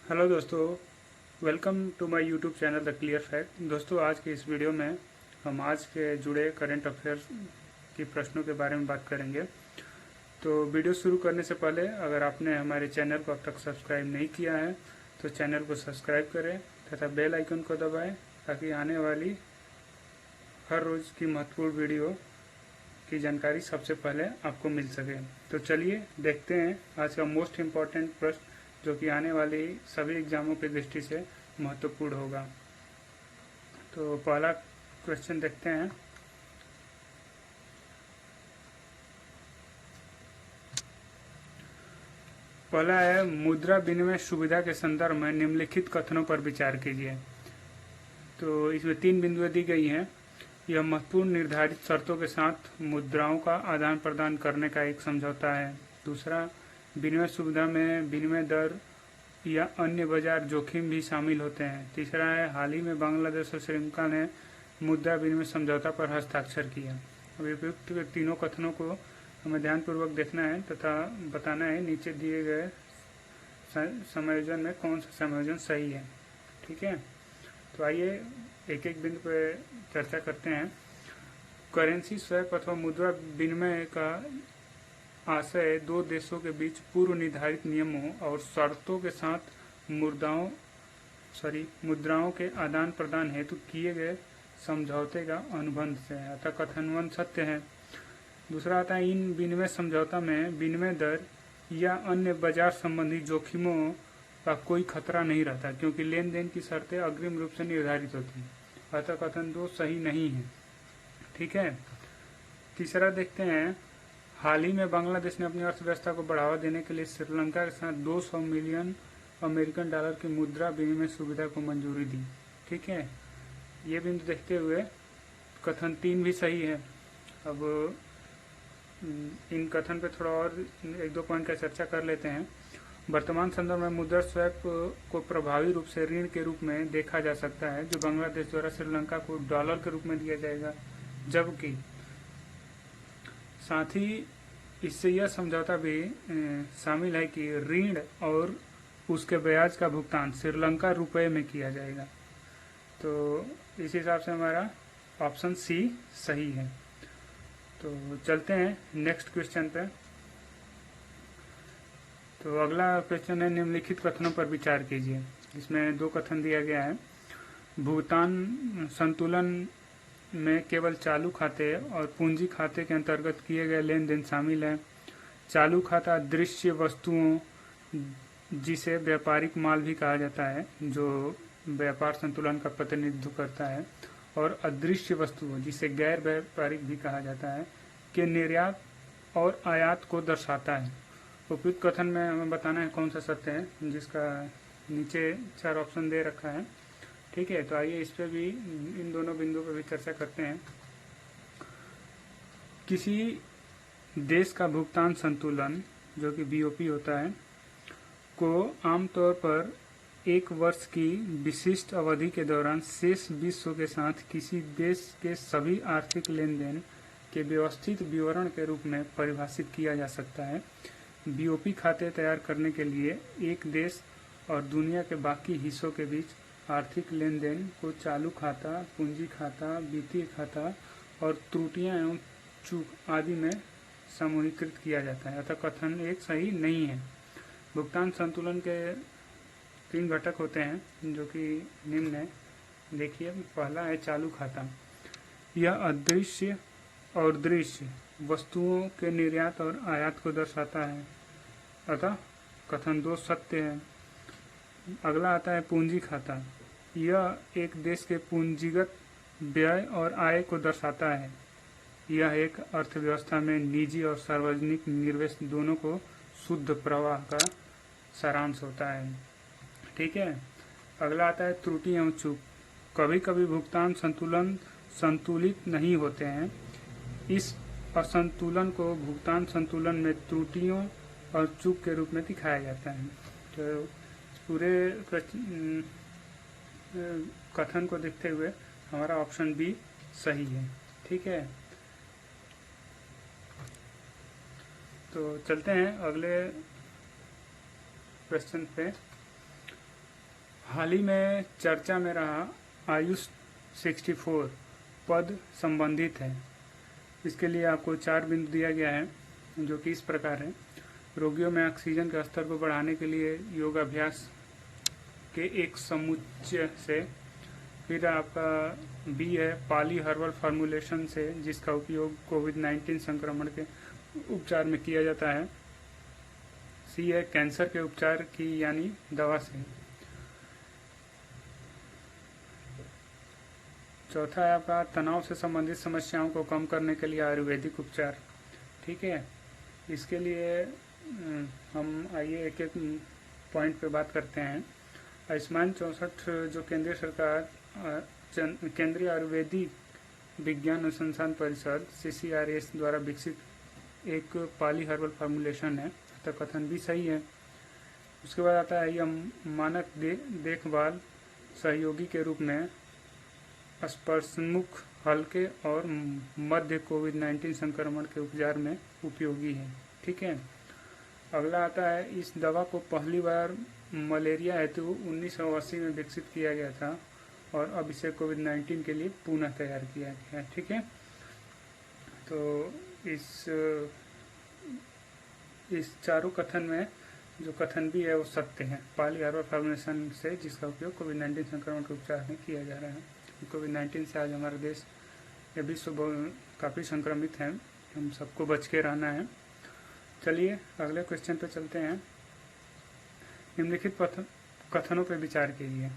Hello दोस्तों, welcome to my YouTube channel the clear fact. दोस्तों, आज के इस वीडियो में हम आज के जुड़े करंट अफेयर्स की प्रश्नों के बारे में बात करेंगे। तो वीडियो शुरू करने से पहले अगर आपने हमारे चैनल को अब तक सब्सक्राइब नहीं किया है तो चैनल को सब्सक्राइब करें तथा बेल आइकन को दबाएं ताकि आने वाली हर रोज़ की महत्वपूर्ण वीडियो की जानकारी सबसे पहले आपको मिल सके। तो चलिए देखते हैं आज का मोस्ट इम्पॉर्टेंट प्रश्न जो कि आने वाली सभी एग्जामों की दृष्टि से महत्वपूर्ण होगा। तो पहला क्वेश्चन देखते हैं। पहला है, मुद्रा विनिमय सुविधा के संदर्भ में निम्नलिखित कथनों पर विचार कीजिए। तो इसमें 3 बिंदुएं दी गई हैं। यह महत्वपूर्ण निर्धारित शर्तों के साथ मुद्राओं का आदान प्रदान करने का एक समझौता है। दूसरा, विनिमय सुविधा में विनिमय दर या अन्य बाजार जोखिम भी शामिल होते हैं। तीसरा है, हाल ही में बांग्लादेश और श्रीलंका ने मुद्रा विनिमय समझौता पर हस्ताक्षर किया। अब उपयुक्त तीनों कथनों को हमें ध्यानपूर्वक देखना है तथा बताना है नीचे दिए गए समायोजन में कौन सा समायोजन सही है। ठीक है, तो आइए एक एक बिंदु पर चर्चा करते हैं। करेंसी स्वैप अथवा मुद्रा विनिमय का आशय दो देशों के बीच पूर्व निर्धारित नियमों और शर्तों के साथ मुद्राओं के आदान प्रदान हेतु किए गए समझौते का अनुबंध से है, अतः कथनवन सत्य है। दूसरा आता है, इन विनिमय समझौता में विनिमय दर या अन्य बाजार संबंधी जोखिमों का कोई खतरा नहीं रहता क्योंकि लेन देन की शर्तें अग्रिम रूप से निर्धारित होती हैं, अतः कथन 2 सही नहीं है। ठीक है, तीसरा देखते हैं। हाल ही में बांग्लादेश ने अपनी अर्थव्यवस्था को बढ़ावा देने के लिए श्रीलंका के साथ 200 मिलियन अमेरिकन डॉलर की मुद्रा विनिमय सुविधा को मंजूरी दी। ठीक है, ये बिंदु देखते हुए कथन 3 भी सही है। अब इन कथन पे थोड़ा और एक दो पॉइंट का चर्चा कर लेते हैं। वर्तमान संदर्भ में मुद्रा स्वैप को प्रभावी रूप से ऋण के रूप में देखा जा सकता है जो बांग्लादेश द्वारा श्रीलंका को डॉलर के रूप में दिया जाएगा, जबकि साथ ही इससे यह समझौता भी शामिल है कि ऋण और उसके ब्याज का भुगतान श्रीलंका रुपए में किया जाएगा। तो इस हिसाब से हमारा ऑप्शन सी सही है। तो चलते हैं नेक्स्ट क्वेश्चन पे। तो अगला क्वेश्चन है, निम्नलिखित कथनों पर विचार कीजिए। इसमें 2 कथन दिया गया है। भुगतान संतुलन में केवल चालू खाते और पूंजी खाते के अंतर्गत किए गए लेन देन शामिल है। चालू खाता दृश्य वस्तुओं जिसे व्यापारिक माल भी कहा जाता है जो व्यापार संतुलन का प्रतिनिधित्व करता है, और अदृश्य वस्तुओं जिसे गैर व्यापारिक भी कहा जाता है के निर्यात और आयात को दर्शाता है। उपयुक्त कथन में हमें बताना है कौन सा सत्य है, जिसका नीचे 4 ऑप्शन दे रखा है। ठीक है, तो आइए इस पे भी, इन दोनों बिंदुओं पर भी चर्चा करते हैं। किसी देश का भुगतान संतुलन जो कि बीओपी होता है को आमतौर पर एक वर्ष की विशिष्ट अवधि के दौरान शेष विश्व के साथ किसी देश के सभी आर्थिक लेन देन के व्यवस्थित विवरण के रूप में परिभाषित किया जा सकता है। बीओपी खाते तैयार करने के लिए एक देश और दुनिया के बाकी हिस्सों के बीच आर्थिक लेन देन को चालू खाता, पूंजी खाता, वित्तीय खाता और त्रुटियां एवं चूक आदि में समूहीकृत किया जाता है, अतः कथन 1 सही नहीं है। भुगतान संतुलन के 3 घटक होते हैं जो कि निम्न है। देखिए, पहला है चालू खाता। यह अदृश्य और दृश्य वस्तुओं के निर्यात और आयात को दर्शाता है, अतः कथन 2 सत्य है। अगला आता है पूंजी खाता। यह एक देश के पूंजीगत व्यय और आय को दर्शाता है। यह एक अर्थव्यवस्था में निजी और सार्वजनिक निवेश दोनों को शुद्ध प्रवाह का सारांश होता है। ठीक है, अगला आता है त्रुटि एवं चूक। कभी कभी भुगतान संतुलन संतुलित नहीं होते हैं। इस असंतुलन को भुगतान संतुलन में त्रुटियों और चूक के रूप में दिखाया जाता है। तो पूरे कथन को देखते हुए हमारा ऑप्शन बी सही है। ठीक है, तो चलते हैं अगले क्वेश्चन पे। हाल ही में चर्चा में रहा आयुष 64 पद संबंधित है। इसके लिए आपको 4 बिंदु दिया गया है, जो कि इस प्रकार है। रोगियों में ऑक्सीजन के स्तर को बढ़ाने के लिए योगाभ्यास के एक समुच्चय से। फिर आपका बी है पाली हर्बल फार्मूलेशन से, जिसका उपयोग कोविड-19 संक्रमण के उपचार में किया जाता है। सी है कैंसर के उपचार की यानी दवा से। चौथा है आपका तनाव से संबंधित समस्याओं को कम करने के लिए आयुर्वेदिक उपचार। ठीक है, इसके लिए हम आइए एक एक पॉइंट पे बात करते हैं। आयुष्मान 64 जो केंद्रीय सरकार केंद्रीय आयुर्वेदिक विज्ञान अनुसंधान परिषद CCRS द्वारा विकसित एक पाली हर्बल फार्मूलेशन है, तो कथन भी सही है। उसके बाद आता है यह मानक देखभाल सहयोगी के रूप में स्पर्शमुख हल्के और मध्य कोविड-19 संक्रमण के उपचार में उपयोगी है। ठीक है, अगला आता है इस दवा को पहली बार मलेरिया हेतु 1980 में विकसित किया गया था और अब इसे कोविड-19 के लिए पुनः तैयार किया गया है। ठीक है, तो इस चारों कथन में जो कथन भी है वो सत्य है। पाली हर्बल फार्मूलेशन से जिसका उपयोग कोविड-19 संक्रमण के उपचार में किया जा रहा है। कोविड-19 से आज हमारा देश या विश्व काफ़ी संक्रमित है, हम सबको बच के रहना है। चलिए अगले क्वेश्चन पे चलते हैं। निम्नलिखित कथनों पर विचार कीजिए।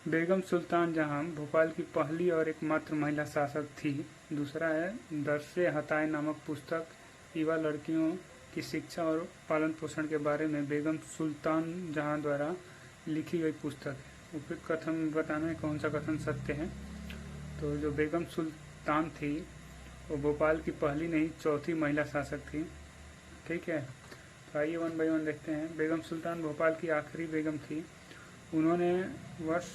बेगम सुल्तान जहां भोपाल की पहली और एकमात्र महिला शासक थी। दूसरा है दर्से हताए नामक पुस्तक युवा लड़कियों की शिक्षा और पालन पोषण के बारे में बेगम सुल्तान जहां द्वारा लिखी गई पुस्तक है। उपयुक्त कथन बताना है कौन सा कथन सत्य है। तो जो बेगम सुल्तान थी वो भोपाल की पहली नहीं चौथी महिला शासक थी। ठीक है, तो आइए 1 बाय 1 देखते हैं। बेगम सुल्तान भोपाल की आखिरी बेगम थी। उन्होंने वर्ष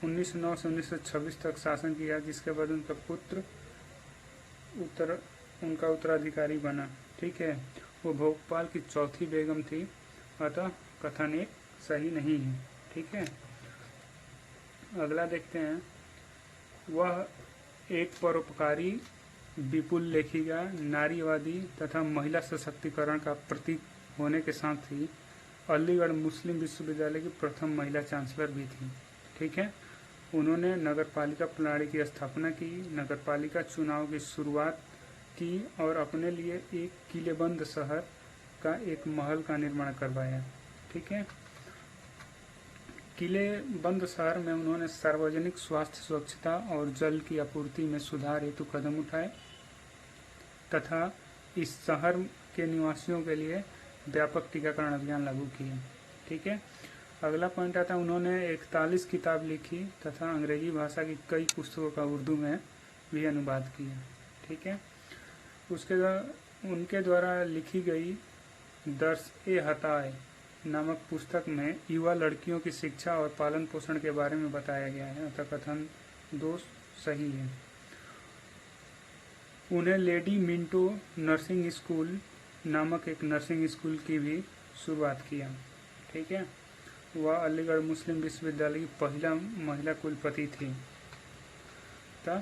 1909 से 1926 तक शासन किया, जिसके बाद उनका पुत्र उनका उत्तराधिकारी बना। ठीक है, वो भोपाल की चौथी बेगम थी, अतः कथन एक सही नहीं है। ठीक है, अगला देखते हैं। वह एक परोपकारी विपुल लेखिका, नारीवादी तथा महिला सशक्तिकरण का प्रतीक होने के साथ ही अलीगढ़ मुस्लिम विश्वविद्यालय की प्रथम महिला चांसलर भी थी। ठीक है, उन्होंने नगरपालिका प्रणाली की स्थापना की, नगरपालिका चुनाव की शुरुआत की और अपने लिए एक किलेबंद शहर का एक महल का निर्माण करवाया। ठीक है, किले बंद शहर में उन्होंने सार्वजनिक स्वास्थ्य, स्वच्छता और जल की आपूर्ति में सुधार हेतु कदम उठाए तथा इस शहर के निवासियों के लिए व्यापक टीकाकरण अभियान लागू किए। ठीक है, अगला पॉइंट आता है उन्होंने 41 किताब लिखी तथा अंग्रेजी भाषा की कई पुस्तकों का उर्दू में भी अनुवाद किया। ठीक है, उनके द्वारा लिखी गई दर्स-ए-हताए नामक पुस्तक में युवा लड़कियों की शिक्षा और पालन पोषण के बारे में बताया गया है, अतः कथन 2 सही है। उन्हें लेडी मिंटो नर्सिंग स्कूल नामक एक नर्सिंग स्कूल की भी शुरुआत किया। ठीक है, वह अलीगढ़ मुस्लिम विश्वविद्यालय की पहला महिला कुलपति थी। तो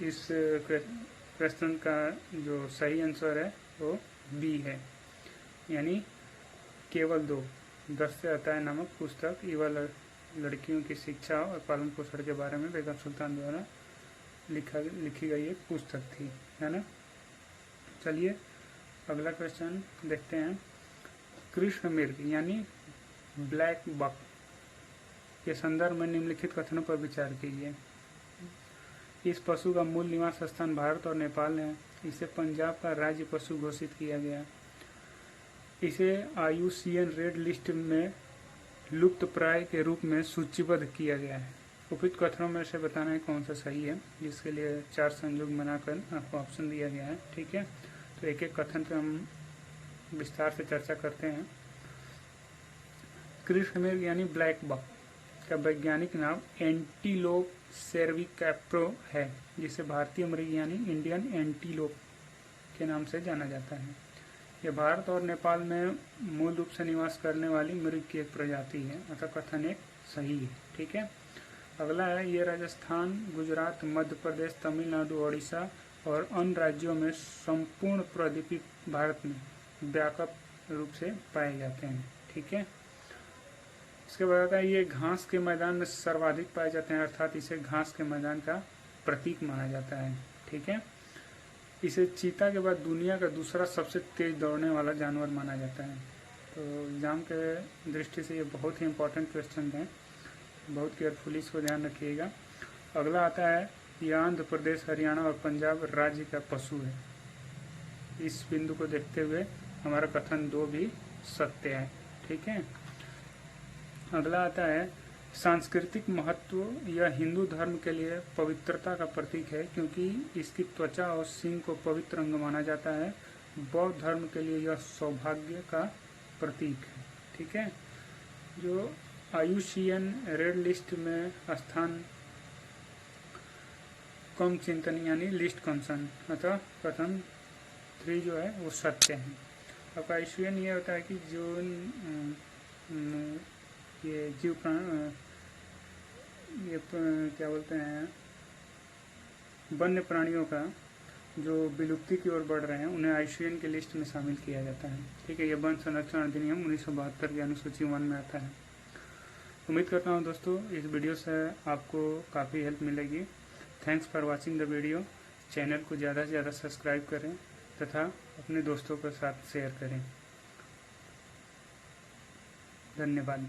इस क्वेश्चन का जो सही आंसर है वो बी है, यानी केवल 2 दर्स-ए-हताए नामक पुस्तक युवा लड़कियों की शिक्षा और पालन पोषण के बारे में बेगम सुल्तान द्वारा लिखी गई एक पुस्तक थी, है ना। चलिए अगला क्वेश्चन देखते हैं। कृष्ण मृग यानी ब्लैक बक के संदर्भ में निम्नलिखित कथनों पर विचार कीजिए। इस पशु का मूल निवास स्थान भारत और नेपाल है। इसे पंजाब का राज्य पशु घोषित किया गया। इसे IUCN रेड लिस्ट में लुप्त प्राय के रूप में सूचीबद्ध किया गया है। उपयुक्त कथनों में से बताना है कौन सा सही है, जिसके लिए 4 संयोग बनाकर आपको ऑप्शन दिया गया है। ठीक है, तो एक एक कथन पे हम विस्तार से चर्चा करते हैं। कृष्ण मृग यानी ब्लैक बक का वैज्ञानिक नाम एंटीलोप सेर्विकैप्रो है, जिसे भारतीय मृग यानी इंडियन एंटीलोप के नाम से जाना जाता है। यह भारत और नेपाल में मूल रूप से निवास करने वाली मृग की एक प्रजाति है, अतः कथन एक सही है। ठीक है। अगला है, ये राजस्थान, गुजरात, मध्य प्रदेश, तमिलनाडु, ओडिशा और अन्य राज्यों में संपूर्ण प्रायद्वीपीय भारत में व्यापक रूप से पाए जाते हैं। ठीक है। इसके बाद आता है, ये घास के मैदान में सर्वाधिक पाए जाते हैं, अर्थात इसे घास के मैदान का प्रतीक माना जाता है। ठीक है। इसे चीता के बाद दुनिया का दूसरा सबसे तेज दौड़ने वाला जानवर माना जाता है। तो एग्जाम के दृष्टि से ये बहुत ही इंपॉर्टेंट क्वेश्चन है, बहुत केयरफुली इसको ध्यान रखिएगा। अगला आता है, यह आंध्र प्रदेश, हरियाणा और पंजाब राज्य का पशु है। इस बिंदु को देखते हुए हमारा कथन 2 भी सत्य है। ठीक है। अगला आता है, सांस्कृतिक महत्व, यह हिंदू धर्म के लिए पवित्रता का प्रतीक है क्योंकि इसकी त्वचा और सींग को पवित्र अंग माना जाता है। बौद्ध धर्म के लिए यह सौभाग्य का प्रतीक है। ठीक है। जो IUCN रेड लिस्ट में स्थान कम चिंतन यानी लिस्ट कंसर्न, अतः कथन 3 जो है वो सत्य है। अब IUCN ये होता है कि जो ये जीव ये क्या बोलते हैं, वन्य प्राणियों का जो विलुप्ति की ओर बढ़ रहे हैं उन्हें IUCN के लिस्ट में शामिल किया जाता है। ठीक है। ये वन संरक्षण अधिनियम 1972 की अनुसूची 1 में आता है। उम्मीद करता हूँ दोस्तों इस वीडियो से आपको काफ़ी हेल्प मिलेगी। Thanks for watching the video. Channel को ज़्यादा से ज़्यादा सब्सक्राइब करें तथा अपने दोस्तों के साथ शेयर करें। धन्यवाद।